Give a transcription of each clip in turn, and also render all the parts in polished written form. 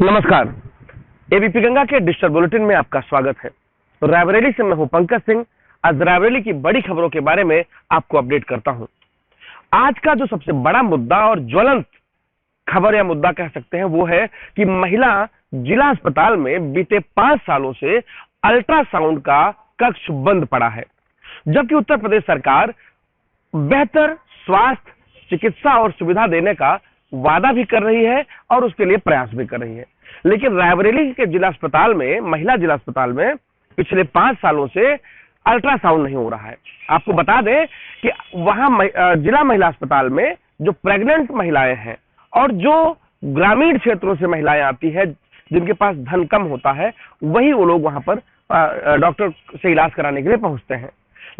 नमस्कार। एबीपी गंगा के digital bulletin में आपका स्वागत है। तो रायबरेली से मैं हूं पंकज सिंह। आज रायबरेली की बड़ी खबरों के बारे में आपको अपडेट करता हूं। आज का जो सबसे बड़ा मुद्दा और ज्वलंत खबर या मुद्दा कह सकते हैं वो है कि महिला जिला अस्पताल में बीते 5 सालों से अल्ट्रासाउंड का कक्ष बंद पड़ा है, जबकि उत्तर प्रदेश सरकार बेहतर स्वास्थ्य, चिकित्सा और सुविधा देने का वादा भी कर रही है और उसके लिए प्रयास भी कर रही है। लेकिन रायबरेली के जिला अस्पताल में, महिला जिला अस्पताल में पिछले 5 सालों से अल्ट्रासाउंड नहीं हो रहा है। आपको बता दें कि वहां जिला महिला अस्पताल में जो प्रेग्नेंट महिलाएं हैं और जो ग्रामीण क्षेत्रों से महिलाएं आती है, जिनके पास धन कम होता है, वही वो लोग वहां पर डॉक्टर से इलाज कराने के लिए पहुंचते हैं।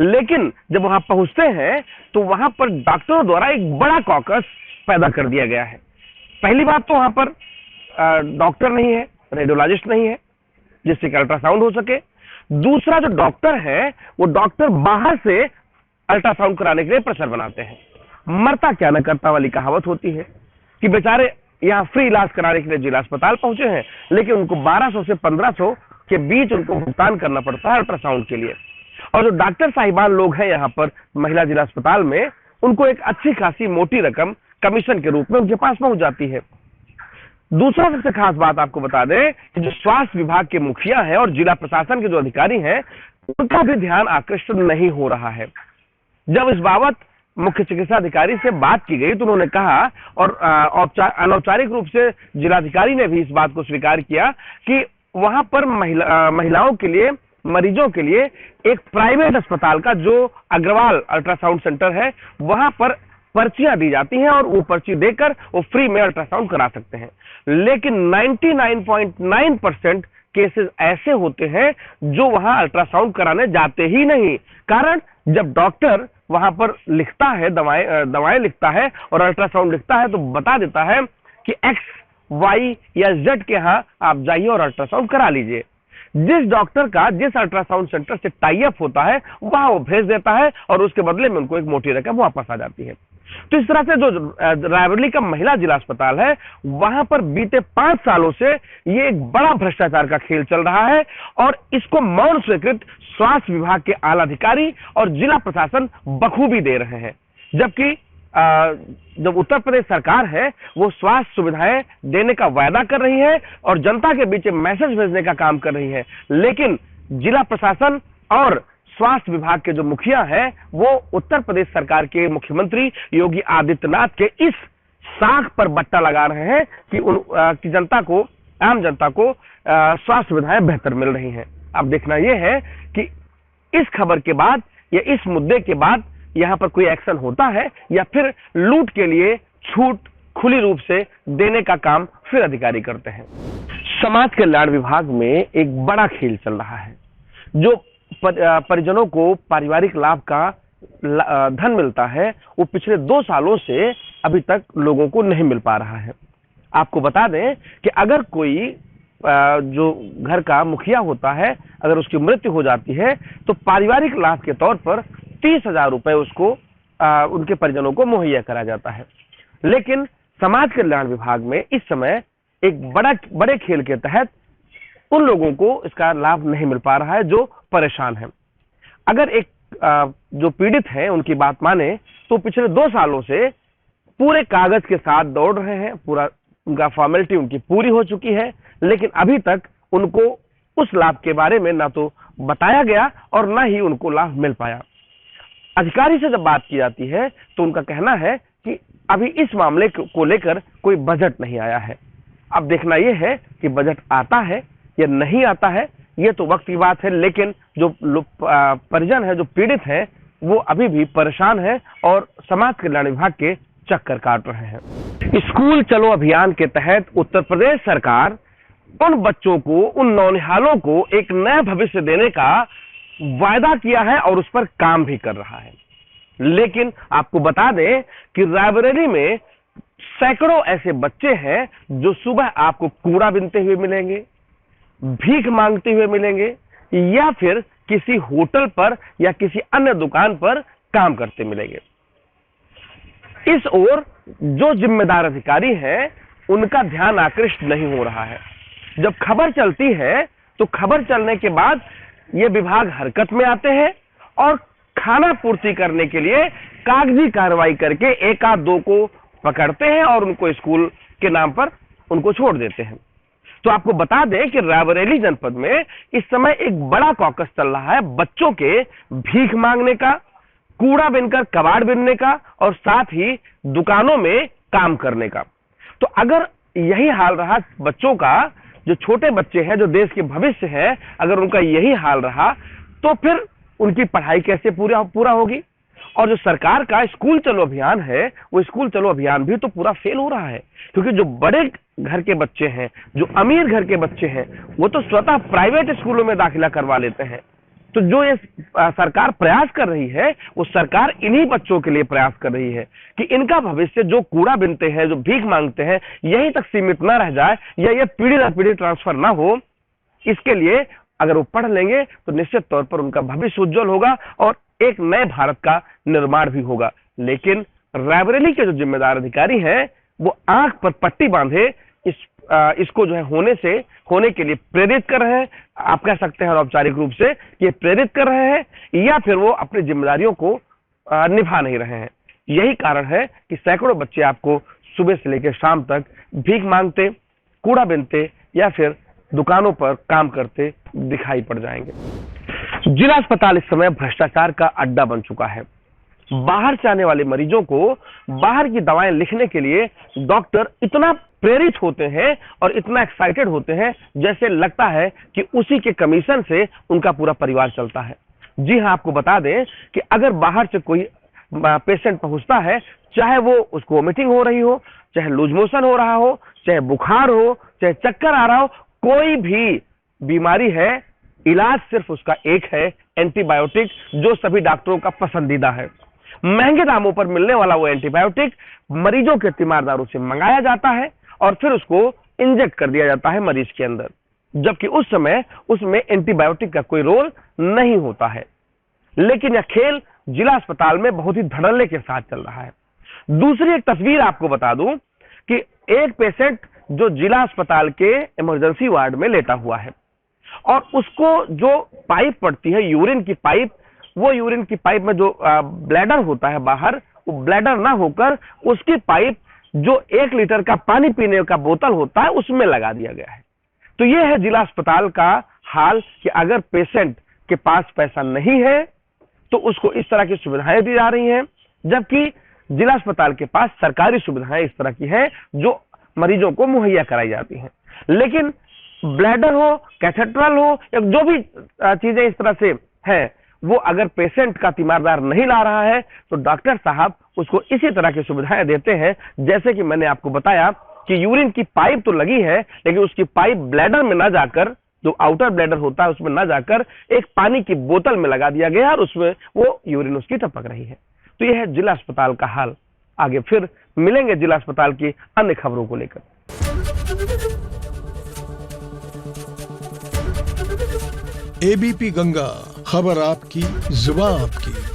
लेकिन जब वहां पहुंचते हैं तो वहां पर डॉक्टरों द्वारा एक बड़ा कॉकस पैदा कर दिया गया है। पहली बात तो वहां पर डॉक्टर नहीं है, रेडियोलॉजिस्ट नहीं है जिससे कि अल्ट्रासाउंड हो सके। दूसरा, जो डॉक्टर है वो डॉक्टर बाहर से अल्ट्रासाउंड कराने के लिए प्रेशर बनाते हैं। मरता क्या न करता वाली कहावत होती है कि बेचारे यहाँ फ्री इलाज कराने के लिए जिला अस्पताल पहुंचे हैं, लेकिन उनको 1200 से 1500 के बीच उनको भुगतान करना पड़ता है अल्ट्रासाउंड के लिए। और जो डॉक्टर साहिबान लोग हैं यहाँ पर महिला जिला अस्पताल में, उनको एक अच्छी खासी मोटी रकम कमीशन के रूप में उनके पास पहुंच जाती है। दूसरा सबसे खास बात आपको बता दें कि जो स्वास्थ्य विभाग के मुखिया हैं और जिला प्रशासन के जो अधिकारी हैं, उनका भी ध्यान आकृष्ट नहीं हो रहा है। जब इस बाबत मुख्य चिकित्सा अधिकारी से बात की गई तो उन्होंने कहा, और अनौपचारिक रूप से जिलाधिकारी ने भी इस बात को स्वीकार किया कि वहां पर महिलाओं के लिए, मरीजों के लिए एक प्राइवेट अस्पताल का जो अग्रवाल अल्ट्रासाउंड सेंटर है, वहां पर पर्चियां दी जाती हैं और वो पर्ची देकर वो फ्री में अल्ट्रासाउंड करा सकते हैं। लेकिन 99.9% केसेस ऐसे होते हैं जो वहां अल्ट्रासाउंड कराने जाते ही नहीं। कारण, जब डॉक्टर वहां पर लिखता है, दवाएं लिखता है और अल्ट्रासाउंड लिखता है तो बता देता है कि X, Y या Z के यहां आप जाइए और अल्ट्रासाउंड करा लीजिए। जिस डॉक्टर का जिस अल्ट्रासाउंड सेंटर से टाई अप होता है वहां वो भेज देता है और उसके बदले में उनको एक मोटी रकम वापस आ जाती है। तो इस तरह से जो रायबरेली का महिला जिला अस्पताल है, वहां पर बीते 5 सालों से ये एक बड़ा भ्रष्टाचार का खेल चल रहा है और इसको मौन स्वीकृत स्वास्थ्य विभाग के आला अधिकारी और जिला प्रशासन बखूबी दे रहे हैं। जबकि जब उत्तर प्रदेश सरकार है वो स्वास्थ्य सुविधाएं देने का वायदा कर रही है और जनता के बीच मैसेज भेजने का काम कर रही है, लेकिन जिला प्रशासन और स्वास्थ्य विभाग के जो मुखिया हैं वो उत्तर प्रदेश सरकार के मुख्यमंत्री योगी आदित्यनाथ के इस साख पर बट्टा लगा रहे हैं कि जनता को, आम जनता को स्वास्थ्य सुविधाएं बेहतर मिल रही हैं। अब देखना यह है कि इस खबर के बाद या इस मुद्दे के बाद यहां पर कोई एक्शन होता है या फिर लूट के लिए छूट खुली रूप से देने का काम फिर अधिकारी करते हैं। समाज कल्याण विभाग में एक बड़ा खेल चल रहा है। जो परिजनों को पारिवारिक लाभ का धन मिलता है वो पिछले 2 सालों से अभी तक लोगों को नहीं मिल पा रहा है। आपको बता दें कि अगर कोई जो घर का मुखिया होता है, अगर उसकी मृत्यु हो जाती है तो पारिवारिक लाभ के तौर पर 30,000 रुपए उसको उनके परिजनों को मुहैया करा जाता है। लेकिन समाज कल्याण विभाग में इस समय एक बड़े खेल के तहत उन लोगों को इसका लाभ नहीं मिल पा रहा है जो परेशान है। अगर एक जो पीड़ित है उनकी बात माने तो पिछले 2 सालों से पूरे कागज के साथ दौड़ रहे हैं, पूरा उनका फॉर्मेलिटी उनकी पूरी हो चुकी है, लेकिन अभी तक उनको उस लाभ के बारे में ना तो बताया गया और ना ही उनको लाभ मिल पाया। अधिकारी से जब बात की जाती है तो उनका कहना है कि अभी इस मामले को लेकर कोई बजट नहीं आया है। अब देखना यह है कि बजट आता है या नहीं आता है, ये तो वक्त की बात है, लेकिन जो परिजन है, जो पीड़ित है, वो अभी भी परेशान है और समाज कल्याण विभाग के चक्कर काट रहे हैं। स्कूल चलो अभियान के तहत उत्तर प्रदेश सरकार उन बच्चों को, उन नौनिहालों को एक नया भविष्य देने का वायदा किया है और उस पर काम भी कर रहा है। लेकिन आपको बता दें कि रायबरेली में सैकड़ों ऐसे बच्चे हैं जो सुबह आपको कूड़ा बीनते हुए मिलेंगे, भीख मांगते हुए मिलेंगे या फिर किसी होटल पर या किसी अन्य दुकान पर काम करते मिलेंगे। इस ओर जो जिम्मेदार अधिकारी हैं उनका ध्यान आकृष्ट नहीं हो रहा है। जब खबर चलती है तो खबर चलने के बाद ये विभाग हरकत में आते हैं और खाना पूर्ति करने के लिए कागजी कार्रवाई करके एक आध दो को पकड़ते हैं और उनको स्कूल के नाम पर उनको छोड़ देते हैं। तो आपको बता दें कि रायबरेली जनपद में इस समय एक बड़ा कॉकस चल रहा है बच्चों के भीख मांगने का, कूड़ा बिनकर कबाड़ बिनने का और साथ ही दुकानों में काम करने का। तो अगर यही हाल रहा बच्चों का, जो छोटे बच्चे हैं, जो देश के भविष्य है, अगर उनका यही हाल रहा तो फिर उनकी पढ़ाई कैसे पूरा होगी। और जो सरकार का स्कूल चलो अभियान है, वो स्कूल चलो अभियान भी तो पूरा फेल हो रहा है, क्योंकि जो बड़े घर के बच्चे हैं, जो अमीर घर के बच्चे हैं, वो तो स्वतः प्राइवेट स्कूलों में दाखिला करवा लेते हैं। तो जो ये सरकार प्रयास कर रही है, वो सरकार इन्हीं बच्चों के लिए प्रयास कर रही है कि इनका भविष्य जो कूड़ा बिनते हैं, जो भीख मांगते हैं, यहीं तक सीमित ना रह जाए या ये पीढ़ी दर पीढ़ी ट्रांसफर ना हो। इसके लिए अगर वो पढ़ लेंगे तो निश्चित तौर पर उनका भविष्य उज्जवल होगा और एक नए भारत का निर्माण भी होगा। लेकिन रायबरेली के जो जिम्मेदार अधिकारी हैं, वो आंख पर पट्टी बांधे इसको जो है होने के लिए प्रेरित कर रहे हैं। आप कह सकते हैं औपचारिक रूप से ये प्रेरित कर रहे हैं या फिर वो अपनी जिम्मेदारियों को निभा नहीं रहे हैं। यही कारण है कि सैकड़ों बच्चे आपको सुबह से लेकर शाम तक भीख मांगते, कूड़ा बिनते या फिर दुकानों पर काम करते दिखाई पड़ जाएंगे। जिला अस्पताल इस समय भ्रष्टाचार का अड्डा बन चुका है। बाहर से आने वाले मरीजों को बाहर की दवाएं लिखने के लिए डॉक्टर इतना प्रेरित होते हैं और इतना एक्साइटेड होते हैं जैसे लगता है कि उसी के कमीशन से उनका पूरा परिवार चलता है। जी हां, आपको बता दें कि अगर बाहर से कोई पेशेंट पहुंचता है, चाहे वो उसको वोमिटिंग हो रही हो, चाहे लूज मोशन हो रहा हो, चाहे बुखार हो, चाहे चक्कर आ रहा हो, कोई भी बीमारी है, इलाज सिर्फ उसका एक है, एंटीबायोटिक, जो सभी डॉक्टरों का पसंदीदा है। महंगे दामों पर मिलने वाला वो एंटीबायोटिक मरीजों के तीमारदारों से मंगाया जाता है और फिर उसको इंजेक्ट कर दिया जाता है मरीज के अंदर, जबकि उस समय उसमें एंटीबायोटिक का कोई रोल नहीं होता है। लेकिन यह खेल जिला अस्पताल में बहुत ही धड़ल्ले के साथ चल रहा है। दूसरी एक तस्वीर आपको बता दूं कि एक पेशेंट जो जिला अस्पताल के इमरजेंसी वार्ड में लेटा हुआ है और उसको जो पाइप पड़ती है, यूरिन की पाइप, वो यूरिन की पाइप में जो ब्लैडर होता है बाहर, वो ब्लैडर ना होकर उसकी पाइप जो 1 लीटर का पानी पीने का बोतल होता है उसमें लगा दिया गया है। तो ये है जिला अस्पताल का हाल कि अगर पेशेंट के पास पैसा नहीं है तो उसको इस तरह की सुविधाएं दी जा रही हैं, जबकि जिला अस्पताल के पास सरकारी सुविधाएं इस तरह की हैं जो मरीजों को मुहैया कराई जाती हैं। लेकिन ब्लैडर हो, कैथेड्रल हो या जो भी चीजें इस तरह से है, वो अगर पेशेंट का तीमारदार नहीं ला रहा है तो डॉक्टर साहब उसको इसी तरह की सुविधाएं देते हैं। जैसे कि मैंने आपको बताया कि यूरिन की पाइप तो लगी है, लेकिन उसकी पाइप ब्लैडर में ना जाकर, जो आउटर ब्लैडर होता है उसमें ना जाकर एक पानी की बोतल में लगा दिया गया और उसमें वो यूरिन उसकी टपक रही है। तो यह है जिला अस्पताल का हाल। आगे फिर मिलेंगे जिला अस्पताल की अन्य खबरों को लेकर। एबीपी गंगा, खबर आपकी, जुबान आपकी।